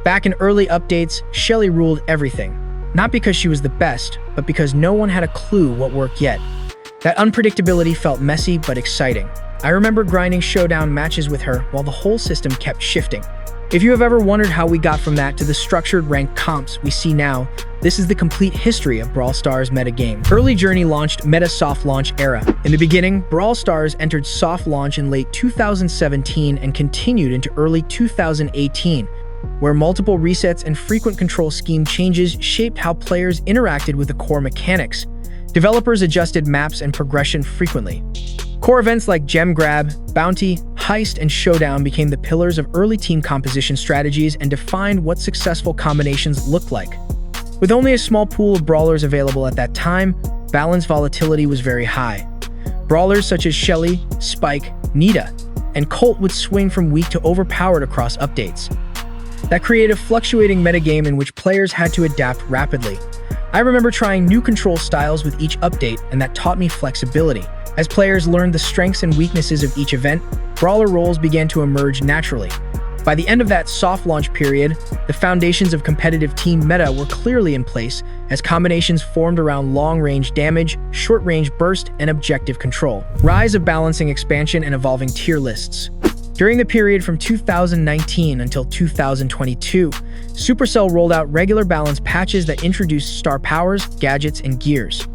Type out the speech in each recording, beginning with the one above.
Back in early updates, Shelly ruled everything. Not because she was the best, but because no one had a clue what worked yet. That unpredictability felt messy but exciting. I remember grinding showdown matches with her while the whole system kept shifting. If you have ever wondered how we got from that to the structured ranked comps we see now, this is the complete history of Brawl Stars metagame. Early Journey launched Meta Soft Launch era. In the beginning, Brawl Stars entered soft launch in late 2017 and continued into early 2018, where multiple resets and frequent control scheme changes shaped how players interacted with the core mechanics. Developers adjusted maps and progression frequently. Core events like Gem Grab, Bounty, Heist, and Showdown became the pillars of early team composition strategies and defined what successful combinations looked like. With only a small pool of brawlers available at that time, balance volatility was very high. Brawlers such as Shelly, Spike, Nita, and Colt would swing from weak to overpowered across updates. That created a fluctuating metagame in which players had to adapt rapidly. I remember trying new control styles with each update, and that taught me flexibility. As players learned the strengths and weaknesses of each event, brawler roles began to emerge naturally. By the end of that soft launch period, the foundations of competitive team meta were clearly in place as combinations formed around long-range damage, short-range burst, and objective control. Rise of balancing expansion and evolving tier lists. During the period from 2019 until 2022, Supercell rolled out regular balance patches that introduced star powers, gadgets, and gears.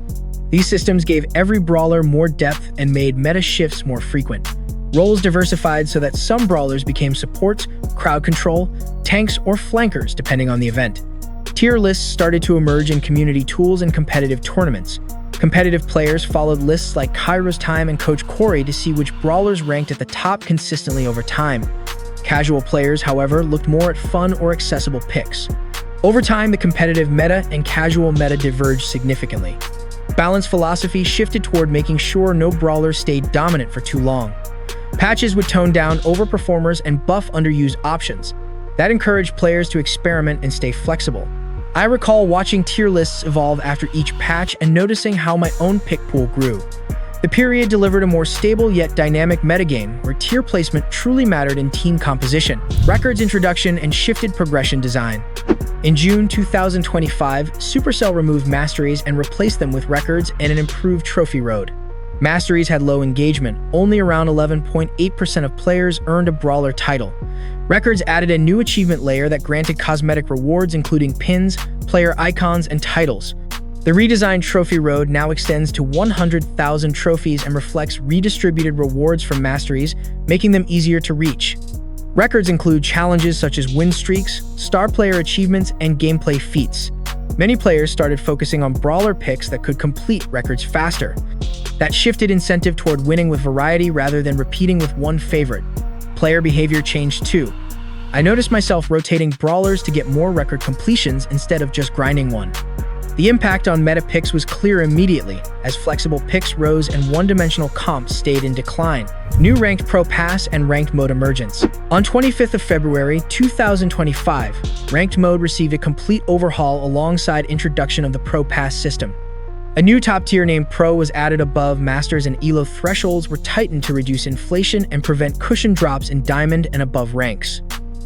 These systems gave every brawler more depth and made meta shifts more frequent. Roles diversified so that some brawlers became supports, crowd control, tanks, or flankers depending on the event. Tier lists started to emerge in community tools and competitive tournaments. Competitive players followed lists like Kairos Time and Coach Corey to see which brawlers ranked at the top consistently over time. Casual players, however, looked more at fun or accessible picks. Over time, the competitive meta and casual meta diverged significantly. Balance philosophy shifted toward making sure no brawler stayed dominant for too long. Patches would tone down overperformers and buff underused options. That encouraged players to experiment and stay flexible. I recall watching tier lists evolve after each patch and noticing how my own pick pool grew. The period delivered a more stable yet dynamic metagame where tier placement truly mattered in team composition, records introduction, and shifted progression design. In June 2025, Supercell removed masteries and replaced them with records and an improved trophy road. Masteries had low engagement, only around 11.8% of players earned a brawler title. Records added a new achievement layer that granted cosmetic rewards including pins, player icons, and titles. The redesigned trophy road now extends to 100,000 trophies and reflects redistributed rewards from masteries, making them easier to reach. Records include challenges such as win streaks, star player achievements, and gameplay feats. Many players started focusing on brawler picks that could complete records faster. That shifted incentive toward winning with variety rather than repeating with one favorite. Player behavior changed too. I noticed myself rotating brawlers to get more record completions instead of just grinding one. The impact on meta picks was clear immediately, as flexible picks rose and one-dimensional comps stayed in decline. New Ranked Pro Pass and Ranked Mode emergence. On 25th of February 2025, Ranked Mode received a complete overhaul alongside introduction of the Pro Pass system. A new top tier named Pro was added above Masters, and ELO thresholds were tightened to reduce inflation and prevent cushion drops in Diamond and above ranks.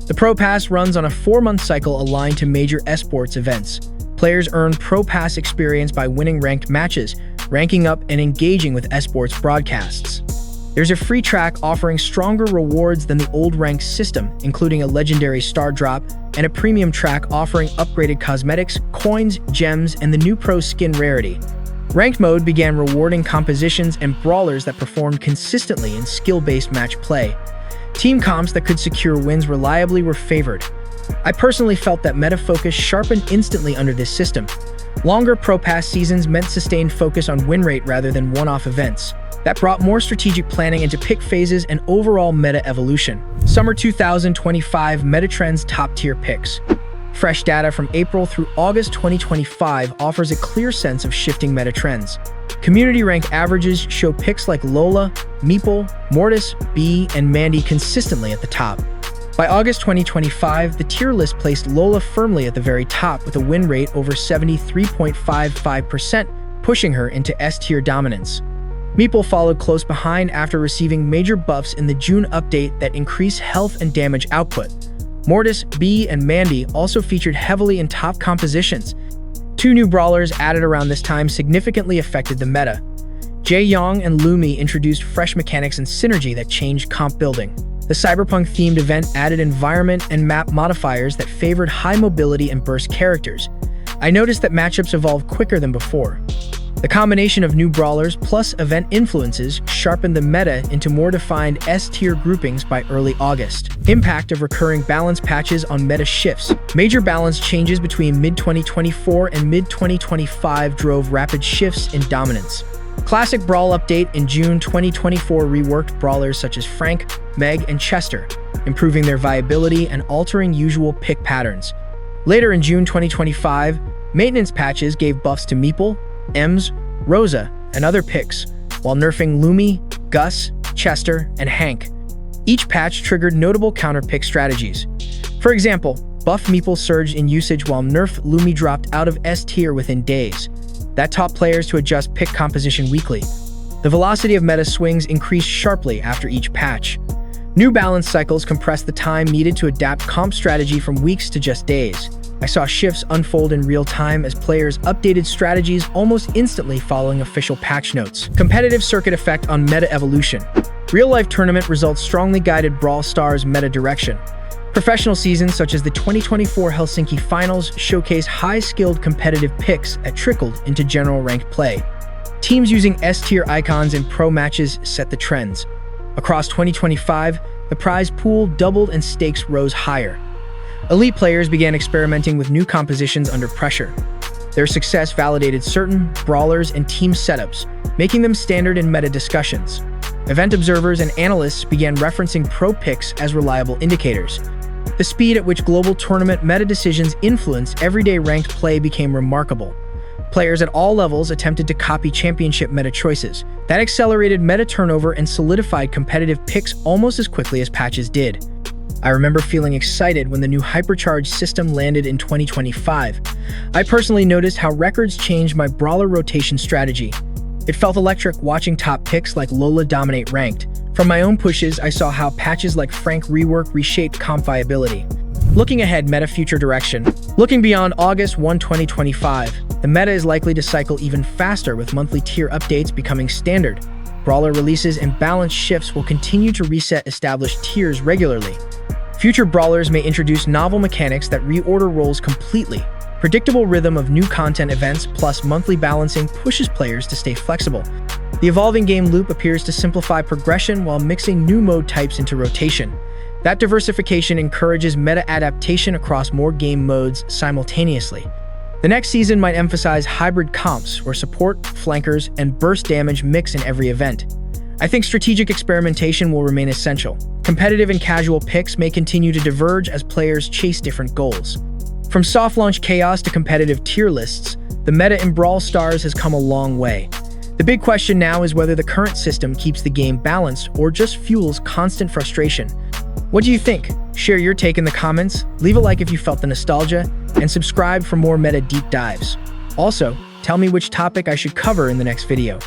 The Pro Pass runs on a 4-month cycle aligned to major Esports events. Players earn Pro Pass experience by winning ranked matches, ranking up, and engaging with Esports broadcasts. There's a free track offering stronger rewards than the old ranked system, including a legendary star drop, and a premium track offering upgraded cosmetics, coins, gems, and the new Pro skin rarity. Ranked mode began rewarding compositions and brawlers that performed consistently in skill-based match play. Team comps that could secure wins reliably were favored. I personally felt that meta focus sharpened instantly under this system. Longer Pro Pass seasons meant sustained focus on win rate rather than one-off events. That brought more strategic planning into pick phases and overall meta evolution. Summer 2025 Meta Trends Top Tier Picks. Fresh data from April through August 2025 offers a clear sense of shifting meta trends. Community rank averages show picks like Lola, Meeple, Mortis, Bee, and Mandy consistently at the top. By August 2025, the tier list placed Lola firmly at the very top with a win rate over 73.55%, pushing her into S-tier dominance. Meeple followed close behind after receiving major buffs in the June update that increased health and damage output. Mortis, Bee, and Mandy also featured heavily in top compositions. Two new brawlers added around this time significantly affected the meta. Jae-Young and Lumi introduced fresh mechanics and synergy that changed comp building. The Cyberpunk-themed event added environment and map modifiers that favored high mobility and burst characters. I noticed that matchups evolved quicker than before. The combination of new brawlers plus event influences sharpened the meta into more defined S-tier groupings by early August. Impact of recurring balance patches on meta shifts. Major balance changes between mid-2024 and mid-2025 drove rapid shifts in dominance. Classic Brawl update in June 2024 reworked brawlers such as Frank, Meg, and Chester, improving their viability and altering usual pick patterns. Later in June 2025, maintenance patches gave buffs to Meeple, Ems, Rosa, and other picks, while nerfing Lumi, Gus, Chester, and Hank. Each patch triggered notable counter-pick strategies. For example, buff Meeple surged in usage while nerf Lumi dropped out of S tier within days. That taught players to adjust pick composition weekly. The velocity of meta swings increased sharply after each patch. New balance cycles compressed the time needed to adapt comp strategy from weeks to just days. I saw shifts unfold in real time as players updated strategies almost instantly following official patch notes. Competitive circuit effect on meta evolution. Real-life tournament results strongly guided Brawl Stars' meta direction. Professional seasons such as the 2024 Helsinki Finals showcased high-skilled competitive picks that trickled into general ranked play. Teams using S-tier icons in pro matches set the trends. Across 2025, the prize pool doubled and stakes rose higher. Elite players began experimenting with new compositions under pressure. Their success validated certain brawlers and team setups, making them standard in meta discussions. Event observers and analysts began referencing pro picks as reliable indicators. The speed at which global tournament meta decisions influence everyday ranked play became remarkable. Players at all levels attempted to copy championship meta choices. That accelerated meta turnover and solidified competitive picks almost as quickly as patches did. I remember feeling excited when the new hypercharge system landed in 2025. I personally noticed how records changed my brawler rotation strategy. It felt electric watching top picks like Lola dominate ranked. From my own pushes, I saw how patches like Frank rework reshaped comp viability. Looking ahead, meta future direction. Looking beyond August 1, 2025, the meta is likely to cycle even faster with monthly tier updates becoming standard. Brawler releases and balance shifts will continue to reset established tiers regularly. Future brawlers may introduce novel mechanics that reorder roles completely. Predictable rhythm of new content events plus monthly balancing pushes players to stay flexible. The evolving game loop appears to simplify progression while mixing new mode types into rotation. That diversification encourages meta adaptation across more game modes simultaneously. The next season might emphasize hybrid comps where support, flankers, and burst damage mix in every event. I think strategic experimentation will remain essential. Competitive and casual picks may continue to diverge as players chase different goals. From soft launch chaos to competitive tier lists, the meta in Brawl Stars has come a long way. The big question now is whether the current system keeps the game balanced or just fuels constant frustration. What do you think? Share your take in the comments, leave a like if you felt the nostalgia, and subscribe for more meta deep dives. Also, tell me which topic I should cover in the next video.